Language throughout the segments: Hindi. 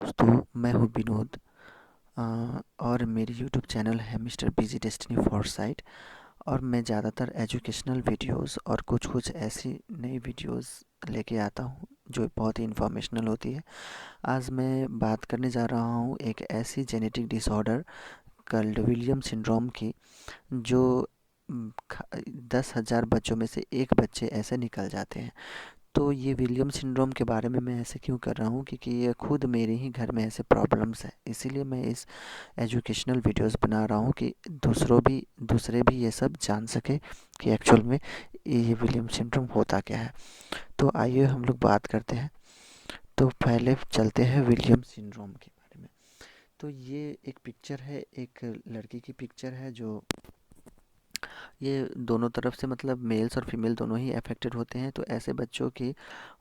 दोस्तों, मैं हूँ विनोद। और मेरी यूट्यूब चैनल है मिस्टर बिजी डेस्टिनी फॉरसाइट। और मैं ज़्यादातर एजुकेशनल वीडियोस और कुछ कुछ ऐसी नई वीडियोस लेके आता हूँ जो बहुत ही इंफॉर्मेशनल होती है। आज मैं बात करने जा रहा हूँ एक ऐसी genetic disorder called William syndrome की, जो 10,000 बच्चों में से एक बच्चे ऐसे निकल जाते हैं। तो ये विलियम सिंड्रोम के बारे में मैं ऐसे क्यों कर रहा हूँ, क्योंकि ये खुद मेरे ही घर में ऐसे प्रॉब्लम्स है। इसीलिए मैं इस एजुकेशनल वीडियोस बना रहा हूँ कि दूसरे भी ये सब जान सके कि एक्चुअल में ये विलियम सिंड्रोम होता क्या है। तो आइए हम लोग बात करते हैं। तो पहले चलते हैं विलियम सिंड्रोम के बारे में। तो ये एक पिक्चर है, एक लड़की की पिक्चर है, जो ये दोनों तरफ से मतलब मेल्स और फीमेल दोनों ही अफेक्टेड होते हैं। तो ऐसे बच्चों की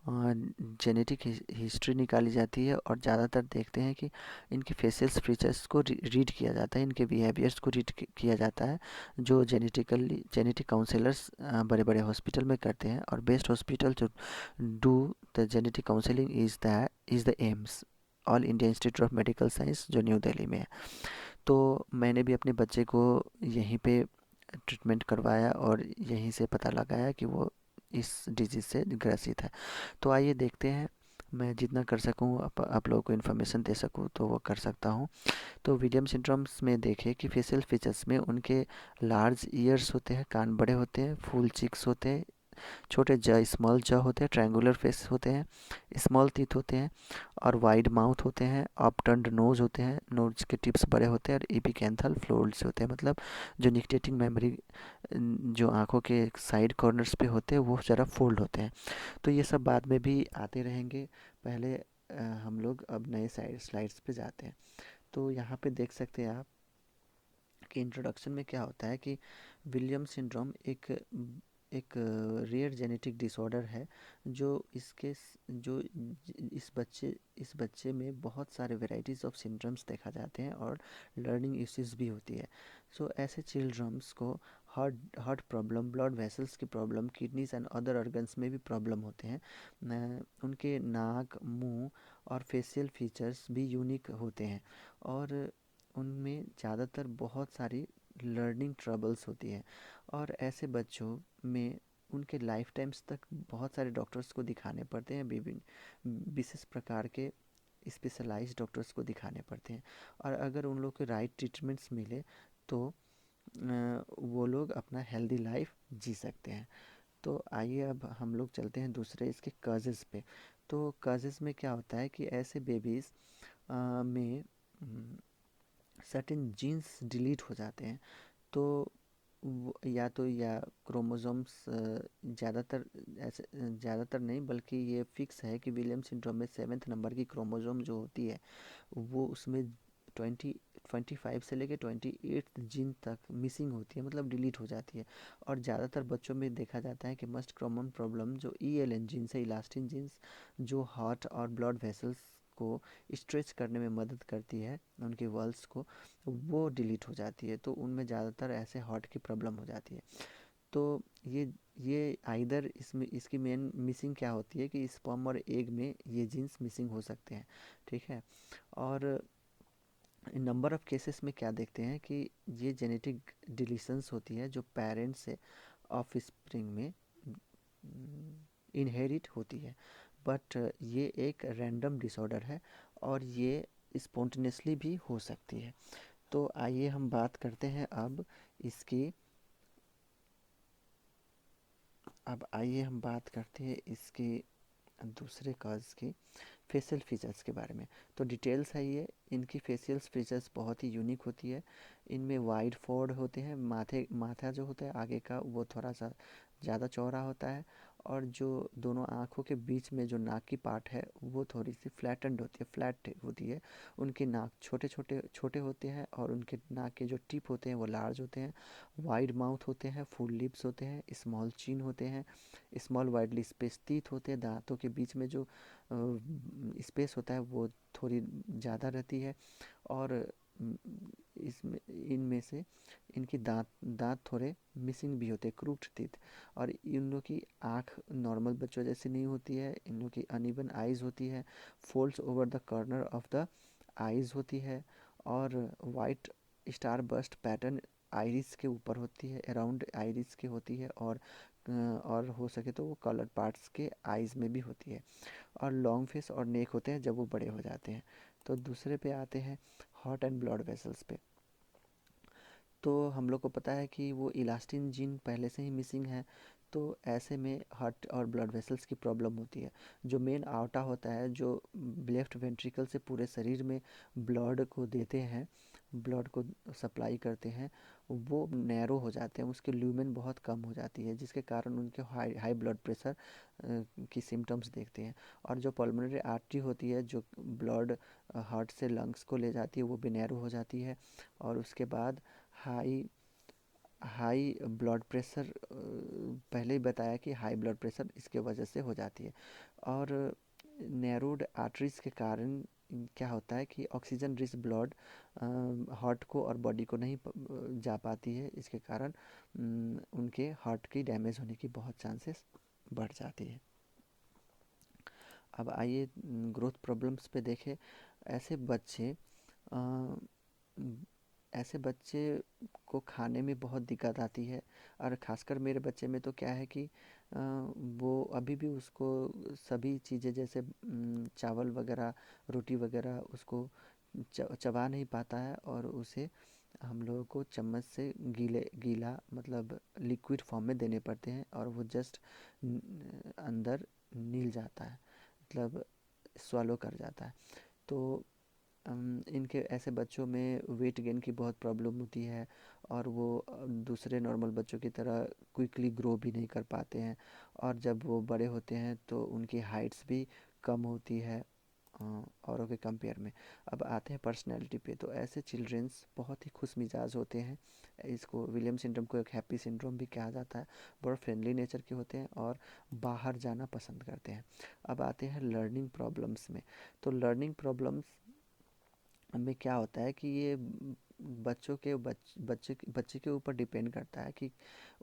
जेनेटिक हिस्ट्री निकाली जाती है और ज़्यादातर देखते हैं कि इनके फेशियल फीचर्स को रीड किया जाता है, इनके बिहेवियर्स को रीड किया जाता है, जो जेनेटिक काउंसलर्स बड़े बड़े हॉस्पिटल में करते हैं। और बेस्ट हॉस्पिटल जो do the genetic counselling is the AIIMS, all India institute of medical science, जो न्यू दिल्ली में है। तो मैंने भी अपने बच्चे को यहीं पे ट्रीटमेंट करवाया और यहीं से पता लगाया कि वो इस डिजीज़ से ग्रसित है। तो आइए देखते हैं। मैं जितना कर सकूं आप लोगों को इन्फॉर्मेशन दे सकूं तो वो कर सकता हूं। तो विलियम सिंड्रोम्स में देखें कि फेशियल फीचर्स में उनके लार्ज ईयर्स होते हैं, कान बड़े होते हैं, फुल चिक्स होते हैं, छोटे ज स्मॉल ज होते हैं, ट्रायंगुलर फेस होते हैं, स्मॉल टीथ होते हैं और वाइड माउथ होते हैं, अपटर्न्ड नोज होते हैं, नोज के टिप्स बड़े होते हैं और एपिकैंथल फ्लोल्ड्स होते हैं, मतलब जो निकटेटिंग मेमोरी जो आँखों के साइड कॉर्नर्स पे होते हैं वो ज़रा फोल्ड होते हैं। तो ये सब बाद में भी आते रहेंगे। पहले हम लोग अब नए स्लाइड्स पे जाते हैं। तो यहाँ पे देख सकते हैं आप कि इंट्रोडक्शन में क्या होता है कि विलियम सिंड्रोम एक एक रेयर जेनेटिक डिसऑर्डर है, जो जो इस बच्चे में बहुत सारे वेराइटीज़ ऑफ सिंड्रोम्स देखा जाते हैं और लर्निंग इश्यूज भी होती है। सो ऐसे चिल्ड्रंस को हार्ट प्रॉब्लम, ब्लड वेसल्स की problem, kidneys and other organs में भी प्रॉब्लम होते हैं। उनके नाक, मुंह और फेशियल फीचर्स भी यूनिक होते हैं और उनमें ज़्यादातर बहुत सारी लर्निंग ट्रबल्स होती है। और ऐसे बच्चों में उनके लाइफ टाइम्स तक बहुत सारे डॉक्टर्स को दिखाने पड़ते हैं, विभिन्न विशेष प्रकार के स्पेशलाइज्ड डॉक्टर्स को दिखाने पड़ते हैं। और अगर उन लोग को राइट ट्रीटमेंट्स मिले तो वो लोग अपना हेल्दी लाइफ जी सकते हैं। तो आइए अब हम लोग चलते हैं दूसरे इसके कजेज़ पे। तो कजेज़ में क्या होता है कि ऐसे बेबीज़ में सर्टेन जीन्स डिलीट हो जाते हैं। तो या क्रोमोसोम्स ज़्यादातर नहीं, बल्कि ये फिक्स है कि विलियम सिंड्रोम में 7th नंबर की क्रोमोसोम जो होती है वो उसमें 25 से लेके 28th जीन तक मिसिंग होती है, मतलब डिलीट हो जाती है। और ज़्यादातर बच्चों में देखा जाता है कि मस्ट कॉमन प्रॉब्लम जो ELN जीन्स है, इलास्टिन जीन्स, जो हार्ट और ब्लड वेसल्स को स्ट्रेच करने में मदद करती है, उनके वल्स को, वो डिलीट हो जाती है। तो उनमें ज़्यादातर ऐसे हार्ट की प्रॉब्लम हो जाती है। तो ये आइदर इसमें इसकी मेन मिसिंग क्या होती है कि स्पर्म और एग में ये जीन्स मिसिंग हो सकते हैं। ठीक है। और नंबर ऑफ़ केसेस में क्या देखते हैं कि ये जेनेटिक डिलीशंस होती है जो पेरेंट्स से ऑफ स्प्रिंग में इनहेरिट होती है। बट ये एक रैंडम डिसऑर्डर है और ये स्पॉन्टेनियसली भी हो सकती है। तो आइए हम बात करते हैं इसकी अब आइए हम बात करते हैं इसके दूसरे कॉज की, फेशियल फीचर्स के बारे में। तो डिटेल्स है ये, इनकी फेशियल फीचर्स बहुत ही यूनिक होती है। इनमें वाइड फोर्ड होते हैं, माथा जो होता है आगे का वो थोड़ा सा ज़्यादा चौड़ा होता है। और जो दोनों आँखों के बीच में जो नाक की पार्ट है वो थोड़ी सी फ्लैटेंड होती है, फ्लैट होती है। उनके नाक छोटे छोटे छोटे होते हैं और उनके नाक के जो टिप होते हैं वो लार्ज होते हैं। वाइड माउथ होते हैं, फुल लिप्स होते हैं, स्मॉल चिन होते हैं, स्मॉल वाइडली स्पेस टीथ होते हैं। दांतों के बीच में जो स्पेस होता है वो थोड़ी ज़्यादा रहती है। और इसमें इनमें से इनकी दांत दांत थोड़े मिसिंग भी होते हैं, क्रूक्ड टीथ। और इन लोग की आँख नॉर्मल बच्चों जैसी नहीं होती है, इन लोग की अनइवन आइज़ होती है, folds over the corner of the eyes होती है, और white star burst pattern iris के ऊपर होती है, अराउंड आइरिस के होती है, और हो सके तो वो कलर पार्ट्स के आइज़ में भी होती है। और लॉन्ग फेस और नेक होते हैं जब वो बड़े हो जाते हैं। तो दूसरे पे आते हैं हार्ट एंड ब्लड वेसल्स पे। तो हम लोग को पता है कि वो इलास्टिन जीन पहले से ही मिसिंग है, तो ऐसे में हार्ट और ब्लड वेसल्स की प्रॉब्लम होती है। जो मेन आउटा होता है, जो लेफ्ट वेंट्रिकल से पूरे शरीर में ब्लड को देते हैं, ब्लड को सप्लाई करते हैं, वो नैरो हो जाते हैं, उसकी ल्यूमेन बहुत कम हो जाती है, जिसके कारण उनके हाई हाई ब्लड प्रेशर की सिम्टम्स देखते हैं। और जो पल्मोनरी आर्टरी होती है, जो ब्लड हार्ट से लंग्स को ले जाती है, वो भी नैरो हो जाती है। और उसके बाद हाई हाई ब्लड प्रेशर, पहले ही बताया कि हाई ब्लड प्रेशर इसके वजह से हो जाती है। और नैरोड आर्टरीज के कारण क्या होता है कि ऑक्सीजन रिच ब्लड हार्ट को और बॉडी को नहीं जा पाती है, इसके कारण उनके हार्ट की डैमेज होने की बहुत चांसेस बढ़ जाती है। अब आइए ग्रोथ प्रॉब्लम्स पे देखें। ऐसे बच्चे अ, ऐसे बच्चे को खाने में बहुत दिक्कत आती है। और ख़ासकर मेरे बच्चे में तो क्या है कि वो अभी भी उसको सभी चीज़ें जैसे चावल वगैरह, रोटी वगैरह उसको चबा नहीं पाता है, और उसे हम लोगों को चम्मच से गीला मतलब लिक्विड फॉर्म में देने पड़ते हैं, और वो जस्ट अंदर नील जाता है, मतलब स्वालो कर जाता है। तो इनके ऐसे बच्चों में वेट गेन की बहुत प्रॉब्लम होती है, और वो दूसरे नॉर्मल बच्चों की तरह क्विकली ग्रो भी नहीं कर पाते हैं। और जब वो बड़े होते हैं तो उनकी हाइट्स भी कम होती है औरों के कंपेयर में। अब आते हैं पर्सनैलिटी पे। तो ऐसे चिल्ड्रंस बहुत ही खुश मिजाज होते हैं। इसको विलियम सिंड्रोम को एक हैप्पी सिंड्रोम भी कहा जाता है। बहुत फ्रेंडली नेचर के होते हैं और बाहर जाना पसंद करते हैं। अब आते हैं लर्निंग प्रॉब्लम्स में। तो लर्निंग प्रॉब्लम्स में क्या होता है कि ये बच्चे के ऊपर डिपेंड करता है कि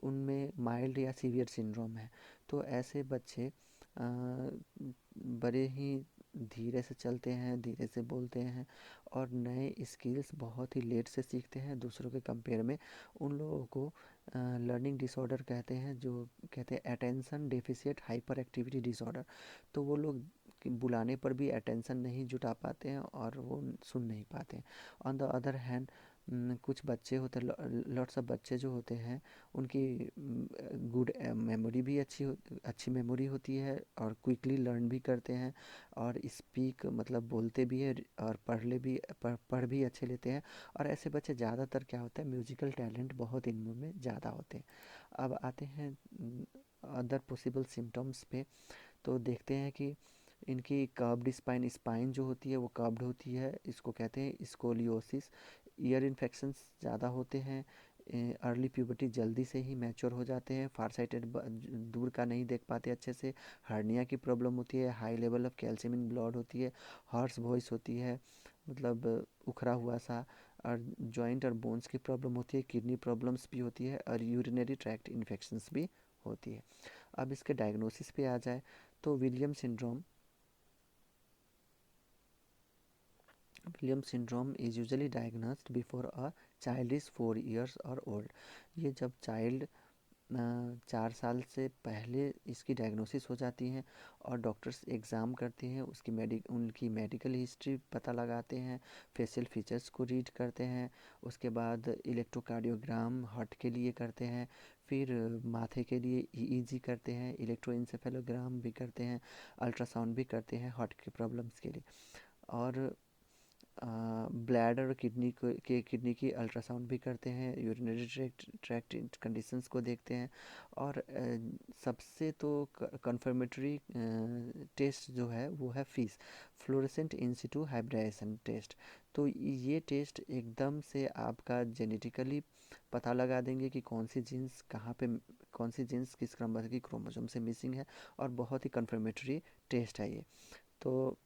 उनमें माइल्ड या सीवियर सिंड्रोम है। तो ऐसे बच्चे बड़े ही धीरे से चलते हैं, धीरे से बोलते हैं, और नए स्किल्स बहुत ही लेट से सीखते हैं दूसरों के कंपेयर में। उन लोगों को लर्निंग डिसऑर्डर कहते हैं, जो कहते हैं attention deficit hyper activity disorder. तो वो लोग कि बुलाने पर भी अटेंशन नहीं जुटा पाते हैं, और वो सुन नहीं पाते हैं। ऑन द अदर हैंड कुछ बच्चे होते हैं, लॉट्स ऑफ बच्चे जो होते हैं, उनकी गुड मेमोरी भी अच्छी मेमोरी होती है, और क्विकली लर्न भी करते हैं, और स्पीक मतलब बोलते भी है, और पढ़ भी अच्छे लेते हैं। और ऐसे बच्चे ज़्यादातर क्या होता है, म्यूजिकल टैलेंट बहुत इनमें में ज़्यादा होते हैं। अब आते हैं अदर पॉसिबल सिम्टम्स पे। तो देखते हैं कि इनकी कर्व्ड स्पाइन जो होती है वो कर्व्ड होती है, इसको कहते हैं स्कोलियोसिस। ईयर इन्फेक्शंस ज़्यादा होते हैं। अर्ली प्यूबर्टी जल्दी से ही मैच्योर हो जाते हैं। फार साइटेड दूर का नहीं देख पाते अच्छे से। हार्निया की प्रॉब्लम होती है। High level of calcium in blood होती है। हॉर्स वॉइस होती है, मतलब उखड़ा हुआ सा। और जॉइंट और बोन्स की प्रॉब्लम होती है। किडनी प्रॉब्लम्स भी होती है, और यूरिनरी ट्रैक्ट इन्फेक्शंस भी होती है। अब इसके डायग्नोसिस पे आ जाए तो Williams syndrome is usually diagnosed before a child is 4 years or old. ये जब चाइल्ड 4 साल से पहले इसकी डायग्नोसिस हो जाती है, और डॉक्टर्स एग्ज़ाम करते हैं, उनकी मेडिकल हिस्ट्री पता लगाते हैं, फेशियल फीचर्स को रीड करते हैं। उसके बाद इलेक्ट्रोकार्डियोग्राम हार्ट के लिए करते हैं, फिर माथे के लिए ईईजी करते हैं, इलेक्ट्रोइंसेफेलोग्राम भी करते हैं, अल्ट्रासाउंड भी करते हैं हार्ट की प्रॉब्लम्स के लिए। और ब्लैडर और किडनी की अल्ट्रासाउंड भी करते हैं, यूरिनरी ट्रैक्ट कंडीशंस को देखते हैं। और सबसे तो कंफर्मेटरी टेस्ट जो है वो है फीस फ्लोरेसेंट इन सिटू हाइब्रिडाइजेशन टेस्ट। तो ये टेस्ट एकदम से आपका जेनेटिकली पता लगा देंगे कि कौन सी जीन्स किस क्रम की क्रोमोसोम से मिसिंग है, और बहुत ही कंफर्मेटरी टेस्ट है ये। तो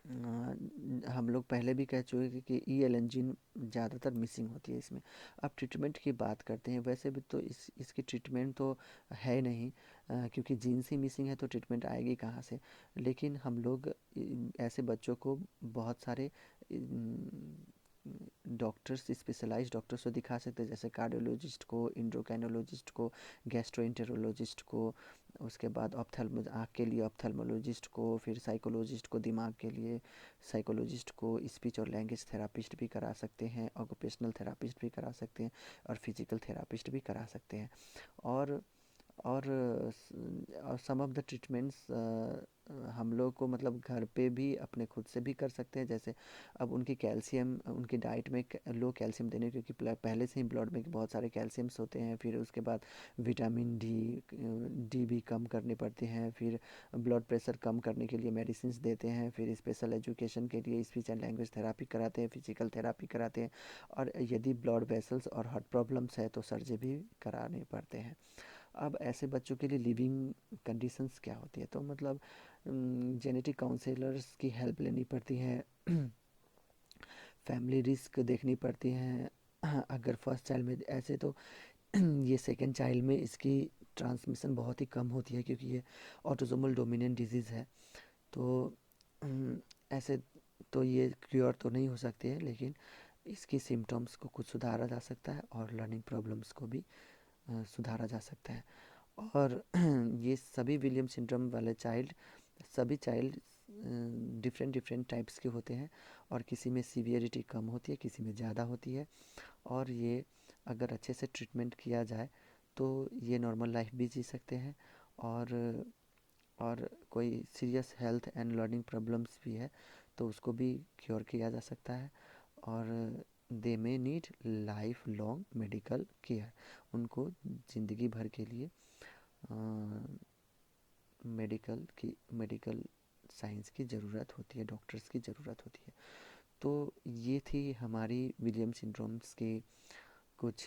हम लोग पहले भी कह चुके कि ELN जीन ज़्यादातर मिसिंग होती है इसमें। अब ट्रीटमेंट की बात करते हैं, वैसे भी तो इसकी ट्रीटमेंट तो है नहीं, क्योंकि जीन्स ही मिसिंग है तो ट्रीटमेंट आएगी कहाँ से। लेकिन हम लोग ऐसे बच्चों को बहुत सारे डॉक्टर्स, स्पेशलाइज्ड डॉक्टर्स को दिखा सकते हैं, जैसे कार्डियोलॉजिस्ट को, इंडोक्राइनोलॉजिस्ट को, गैस्ट्रोएंटेरोलॉजिस्ट को, उसके बाद आँख के लिए ऑप्थेल्मोलॉजिस्ट को, फिर साइकोलॉजिस्ट को दिमाग के लिए, साइकोलॉजिस्ट को स्पीच और लैंग्वेज थेरापिस्ट भी करा सकते हैं, ऑक्यूपेशनल थेरापिस्ट भी करा सकते हैं, और फिजिकल थेरापिस्ट भी करा सकते हैं। और और सम ऑफ द ट्रीटमेंट्स हम लोग को मतलब घर पे भी अपने खुद से भी कर सकते हैं। जैसे अब उनकी कैल्शियम, उनकी डाइट में लो कैल्शियम देने, क्योंकि पहले से ही ब्लड में बहुत सारे कैल्शियम्स होते हैं। फिर उसके बाद विटामिन डी भी कम करनी पड़ती हैं। फिर ब्लड प्रेशर कम करने के लिए मेडिसिन देते हैं। फिर स्पेशल एजुकेशन के लिए स्पीच एंड लैंग्वेज थेरापी कराते हैं, फिजिकल थेरापी कराते हैं। और यदि ब्लड वेसल्स और हार्ट प्रॉब्लम्स है तो सर्जरी भी कराने पड़ते हैं। अब ऐसे बच्चों के लिए लिविंग कंडीशंस क्या होती है, तो मतलब जेनेटिक काउंसलर्स की हेल्प लेनी पड़ती है, फैमिली रिस्क देखनी पड़ती हैं। अगर फर्स्ट चाइल्ड में ऐसे तो ये सेकंड चाइल्ड में इसकी ट्रांसमिशन बहुत ही कम होती है, क्योंकि ये ऑटोसोमल डोमिनेंट डिजीज़ है। तो ऐसे तो ये क्योर तो नहीं हो सकती है, लेकिन इसकी सिम्टम्स को कुछ सुधारा जा सकता है, और लर्निंग प्रॉब्लम्स को भी सुधारा जा सकता है। और ये सभी विलियम सिंड्रोम वाले सभी चाइल्ड डिफरेंट डिफरेंट टाइप्स के होते हैं, और किसी में सीवियरिटी कम होती है, किसी में ज़्यादा होती है। और ये अगर अच्छे से ट्रीटमेंट किया जाए तो ये नॉर्मल लाइफ भी जी सकते हैं। और कोई serious health and learning problems भी है तो उसको भी क्योर किया जा सकता है। और they may need lifelong medical care, उनको ज़िंदगी भर के लिए मेडिकल साइंस की ज़रूरत होती है, डॉक्टर्स की ज़रूरत होती है। तो ये थी हमारी विलियम सिंड्रोम्स की कुछ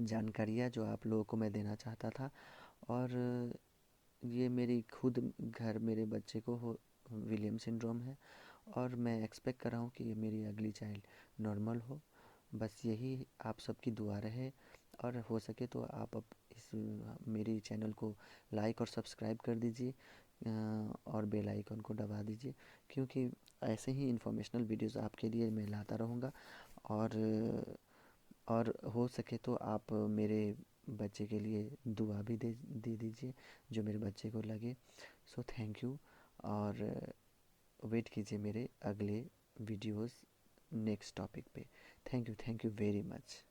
जानकारियाँ जो आप लोगों को मैं देना चाहता था। और ये मेरी खुद घर मेरे बच्चे को विलियम सिंड्रोम है, और मैं एक्सपेक्ट कर रहा हूँ कि ये मेरी अगली चाइल्ड नॉर्मल हो। बस यही आप सबकी दुआ रहे, और हो सके तो आप अब इस मेरी चैनल को लाइक और सब्सक्राइब कर दीजिए, और बेल आइकन को दबा दीजिए, क्योंकि ऐसे ही इंफॉर्मेशनल वीडियोस आपके लिए मैं लाता रहूँगा। और हो सके तो आप मेरे बच्चे के लिए दुआ भी दे दीजिए, जो मेरे बच्चे को लगे। सो थैंक यू, और वेट कीजिए मेरे अगले वीडियोस नेक्स्ट टॉपिक पे। Thank you very much.